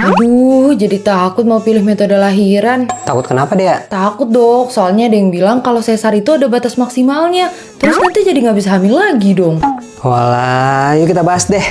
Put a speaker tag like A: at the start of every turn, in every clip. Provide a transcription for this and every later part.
A: Aduh, jadi takut mau pilih metode lahiran.
B: Takut kenapa, Dea?
A: Takut dok, soalnya ada yang bilang kalau sesar itu ada batas maksimalnya. Terus nanti jadi nggak bisa hamil lagi dong.
B: Walah, yuk kita bahas deh.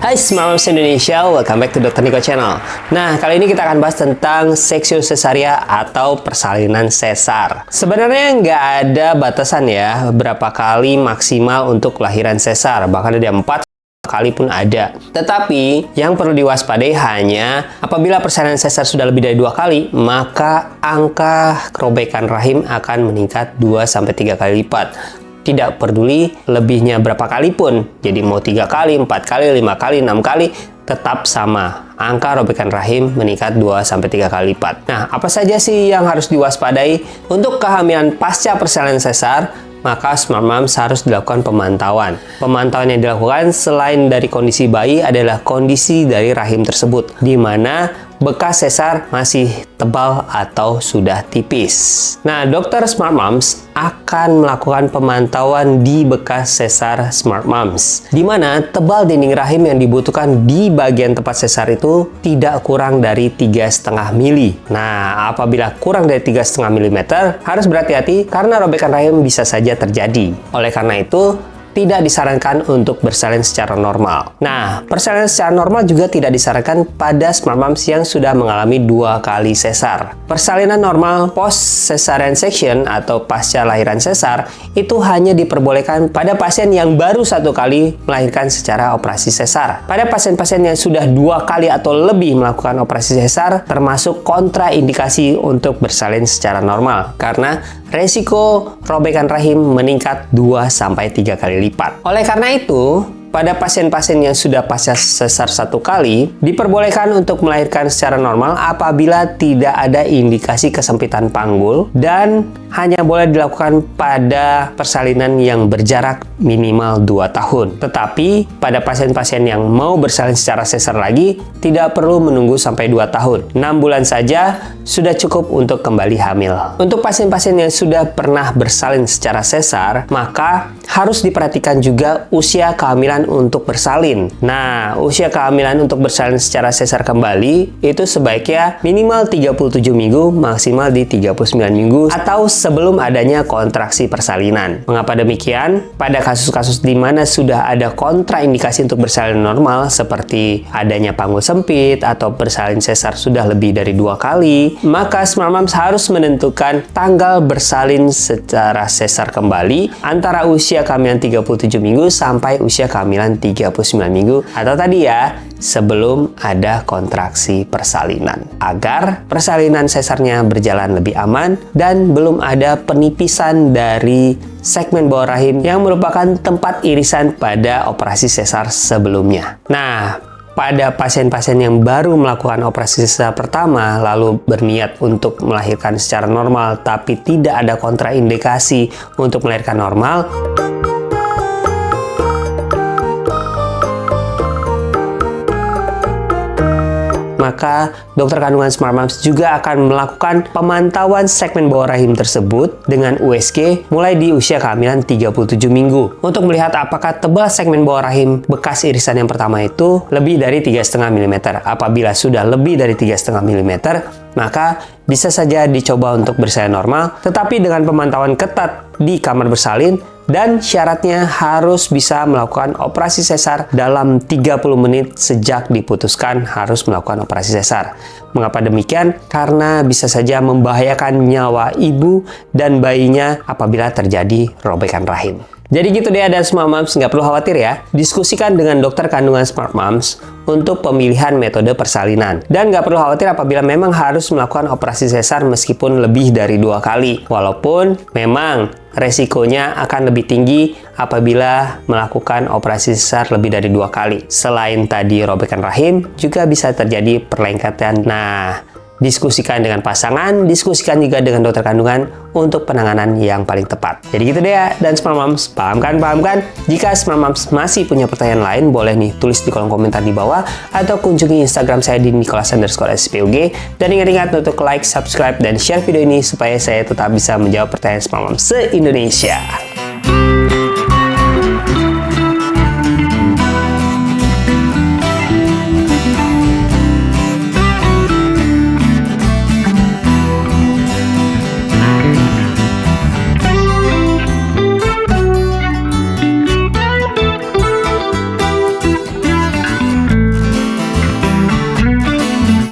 B: Hai Smart Moms Indonesia, welcome back to Dr. Niko Channel. Nah, kali ini kita akan bahas tentang seksio cesaria atau persalinan sesar. Sebenarnya nggak ada batasan ya, berapa kali maksimal untuk kelahiran sesar, bahkan ada 4 kali pun ada. Tetapi, yang perlu diwaspadai hanya apabila persalinan sesar sudah lebih dari 2 kali, maka angka kerobekan rahim akan meningkat 2-3 kali lipat. Tidak peduli lebihnya berapa kali pun, jadi mau 3 kali, 4 kali, 5 kali, 6 kali, tetap sama. Angka robekan rahim meningkat 2-3 kali lipat. Nah, apa saja sih yang harus diwaspadai untuk kehamilan pasca persalinan sesar? Maka Smart Moms harus dilakukan pemantauan. Pemantauan yang dilakukan selain dari kondisi bayi adalah kondisi dari rahim tersebut, di mana bekas sesar masih tebal atau sudah tipis. Nah, dokter Smart Moms akan melakukan pemantauan di bekas sesar Smart Moms, di mana tebal dinding rahim yang dibutuhkan di bagian tempat sesar itu tidak kurang dari 3,5 mili. Nah, apabila kurang dari 3,5 mm, harus berhati-hati karena robekan rahim bisa saja terjadi. Oleh karena itu, tidak disarankan untuk bersalin secara normal. Nah, persalinan secara normal juga tidak disarankan pada Smart Moms yang sudah mengalami 2 kali sesar. Persalinan normal post cesarean section atau pasca lahiran sesar itu hanya diperbolehkan pada pasien yang baru 1 kali melahirkan secara operasi sesar. Pada pasien-pasien yang sudah 2 kali atau lebih melakukan operasi sesar, termasuk kontraindikasi untuk bersalin secara normal karena resiko robekan rahim meningkat 2-3 kali lipat. Oleh karena itu, pada pasien-pasien yang sudah pasca sesar 1 kali, diperbolehkan untuk melahirkan secara normal apabila tidak ada indikasi kesempitan panggul dan hanya boleh dilakukan pada persalinan yang berjarak minimal 2 tahun. Tetapi, pada pasien-pasien yang mau bersalin secara sesar lagi, tidak perlu menunggu sampai 2 tahun. 6 bulan saja sudah cukup untuk kembali hamil. Untuk pasien-pasien yang sudah pernah bersalin secara sesar, maka harus diperhatikan juga usia kehamilan untuk bersalin. Nah, usia kehamilan untuk bersalin secara sesar kembali itu sebaiknya minimal 37 minggu, maksimal di 39 minggu atau sebelum adanya kontraksi persalinan. Mengapa demikian? Pada kasus-kasus di mana sudah ada kontraindikasi untuk bersalin normal seperti adanya panggul sempit atau bersalin sesar sudah lebih dari 2 kali, maka Smart Moms harus menentukan tanggal bersalin secara sesar kembali antara usia kehamilan 37 minggu sampai usia kehamilan 39 minggu atau tadi ya, sebelum ada kontraksi persalinan agar persalinan sesarnya berjalan lebih aman dan belum ada penipisan dari segmen bawah rahim yang merupakan tempat irisan pada operasi sesar sebelumnya. Nah, pada pasien-pasien yang baru melakukan operasi sesar pertama lalu berniat untuk melahirkan secara normal tapi tidak ada kontraindikasi untuk melahirkan normal, maka dokter kandungan Smart Moms juga akan melakukan pemantauan segmen bawah rahim tersebut dengan USG mulai di usia kehamilan 37 minggu untuk melihat apakah tebal segmen bawah rahim bekas irisan yang pertama itu lebih dari 3,5 mm. Apabila sudah lebih dari 3,5 mm, maka bisa saja dicoba untuk bersalin normal, tetapi dengan pemantauan ketat di kamar bersalin dan syaratnya harus bisa melakukan operasi sesar dalam 30 menit sejak diputuskan harus melakukan operasi sesar. Mengapa demikian? Karena bisa saja membahayakan nyawa ibu dan bayinya apabila terjadi robekan rahim. Jadi gitu deh, ada Smart Moms, nggak perlu khawatir ya. Diskusikan dengan dokter kandungan Smart Moms untuk pemilihan metode persalinan. Dan nggak perlu khawatir apabila memang harus melakukan operasi sesar meskipun lebih dari 2 kali. Walaupun memang resikonya akan lebih tinggi apabila melakukan operasi sesar lebih dari 2 kali. Selain tadi robekan rahim, juga bisa terjadi perlengketan. Nah, diskusikan dengan pasangan, diskusikan juga dengan dokter kandungan untuk penanganan yang paling tepat. Jadi gitu deh ya, dan Smart Moms, paham kan? Jika Smart Moms masih punya pertanyaan lain, boleh nih tulis di kolom komentar di bawah atau kunjungi Instagram saya di Nicholas_SPOG. Dan ingat-ingat untuk like, subscribe, dan share video ini supaya saya tetap bisa menjawab pertanyaan Smart Moms se-Indonesia.